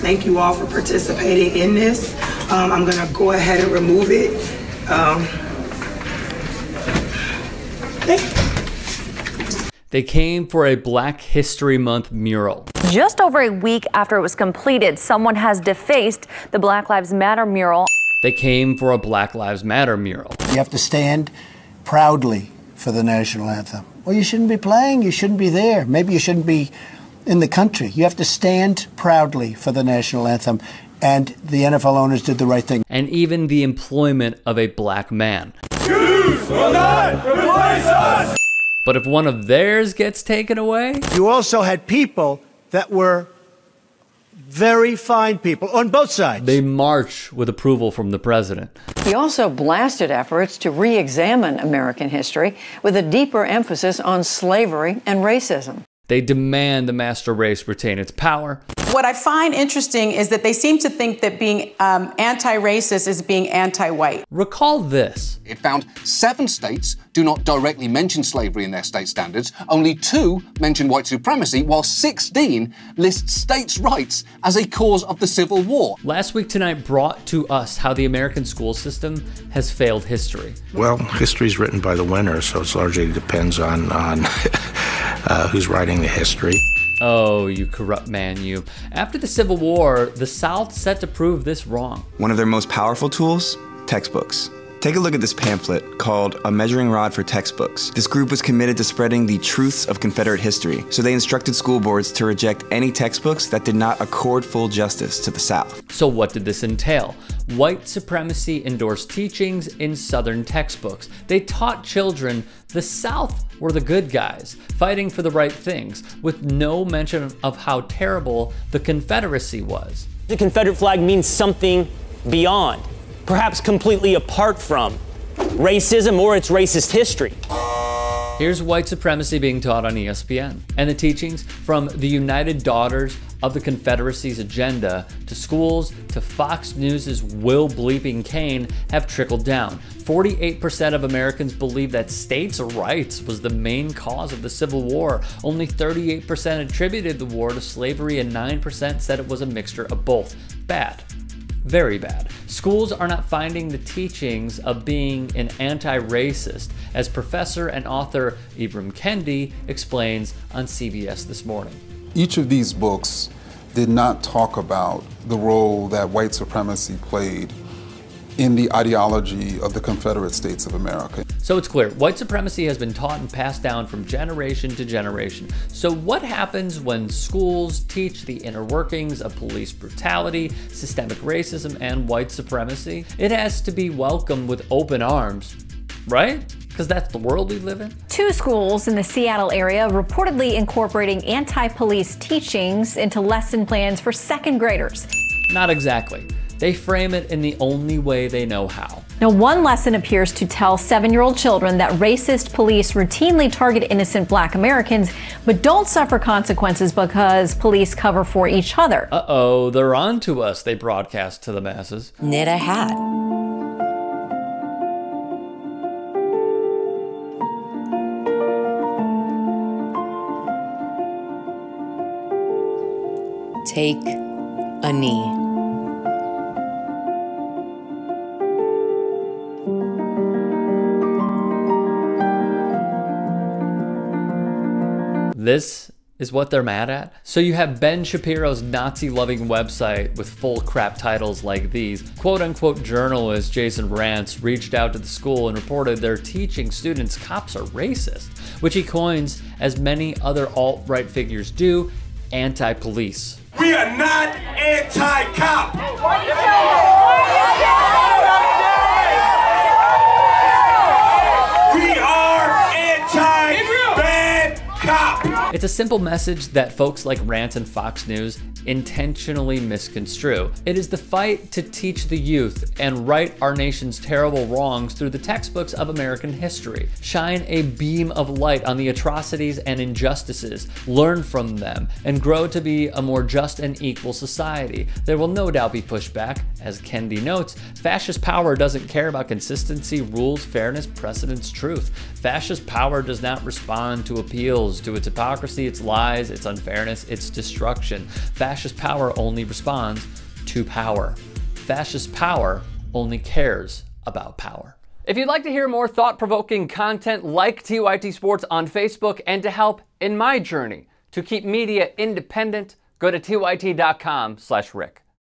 Thank you all for participating in this. I'm gonna go ahead and remove it. Thank you. They came for a Black History Month mural. Just over a week after it was completed, someone has defaced the Black Lives Matter mural. They came for a Black Lives Matter mural. You have to stand proudly for the national anthem. Well, you shouldn't be playing, you shouldn't be there. Maybe you shouldn't be in the country. You have to stand proudly for the national anthem. And the NFL owners did the right thing. And even the employment of a black man. Jews will not replace us! But if one of theirs gets taken away? You also had people that were very fine people on both sides. They march with approval from the president. He also blasted efforts to re-examine American history with a deeper emphasis on slavery and racism. They demand the master race retain its power. What I find interesting is that they seem to think that being anti-racist is being anti-white. Recall this. It found 7 states do not directly mention slavery in their state standards, only 2 mention white supremacy, while 16 list states' rights as a cause of the Civil War. Last Week Tonight brought to us how the American school system has failed history. Well, history is written by the winner, so it largely depends on who's writing the history. Oh, you corrupt man, you. After the Civil War, the South set to prove this wrong. One of their most powerful tools? Textbooks. Take a look at this pamphlet called A Measuring Rod for Textbooks. This group was committed to spreading the truths of Confederate history, so they instructed school boards to reject any textbooks that did not accord full justice to the South. So what did this entail? White supremacy endorsed teachings in Southern textbooks. They taught children the South were the good guys, fighting for the right things, with no mention of how terrible the Confederacy was. The Confederate flag means something beyond, perhaps completely apart from, racism or its racist history. Here's white supremacy being taught on ESPN, and the teachings from the United Daughters of the Confederacy's agenda to schools to Fox News' Will Bleeping Kane have trickled down. 48% of Americans believe that states' rights was the main cause of the Civil War. Only 38% attributed the war to slavery, and 9% said it was a mixture of both. Bad. Very bad. Schools are not finding the teachings of being an anti-racist, as professor and author Ibram Kendi explains on CBS This Morning. Each of these books did not talk about the role that white supremacy played in the ideology of the Confederate States of America. So it's clear, white supremacy has been taught and passed down from generation to generation. So what happens when schools teach the inner workings of police brutality, systemic racism, and white supremacy? It has to be welcomed with open arms, right? Because that's the world we live in. 2 schools in the Seattle area reportedly incorporating anti-police teachings into lesson plans for 2nd graders. Not exactly. They frame it in the only way they know how. Now, one lesson appears to tell 7-year-old children that racist police routinely target innocent black Americans, but don't suffer consequences because police cover for each other. Uh-oh, they're on to us, they broadcast to the masses. Knit a hat. Take a knee. This is what they're mad at? So you have Ben Shapiro's Nazi-loving website with full crap titles like these. Quote-unquote journalist Jason Rantz reached out to the school and reported they're teaching students cops are racist, which he coins, as many other alt-right figures do, anti-police. We are not anti-cop. We are anti-bad cop. It's a simple message that folks like Rant and Fox News intentionally misconstrue. It is the fight to teach the youth and right our nation's terrible wrongs through the textbooks of American history. Shine a beam of light on the atrocities and injustices, learn from them, and grow to be a more just and equal society. There will no doubt be pushback. As Kendi notes, fascist power doesn't care about consistency, rules, fairness, precedence, truth. Fascist power does not respond to appeals to its hypocrisy hypocrisy, its lies, its unfairness, its destruction. Fascist power only responds to power. Fascist power only cares about power. If you'd like to hear more thought-provoking content like TYT Sports on Facebook and to help in my journey to keep media independent, go to tyt.com/Rick.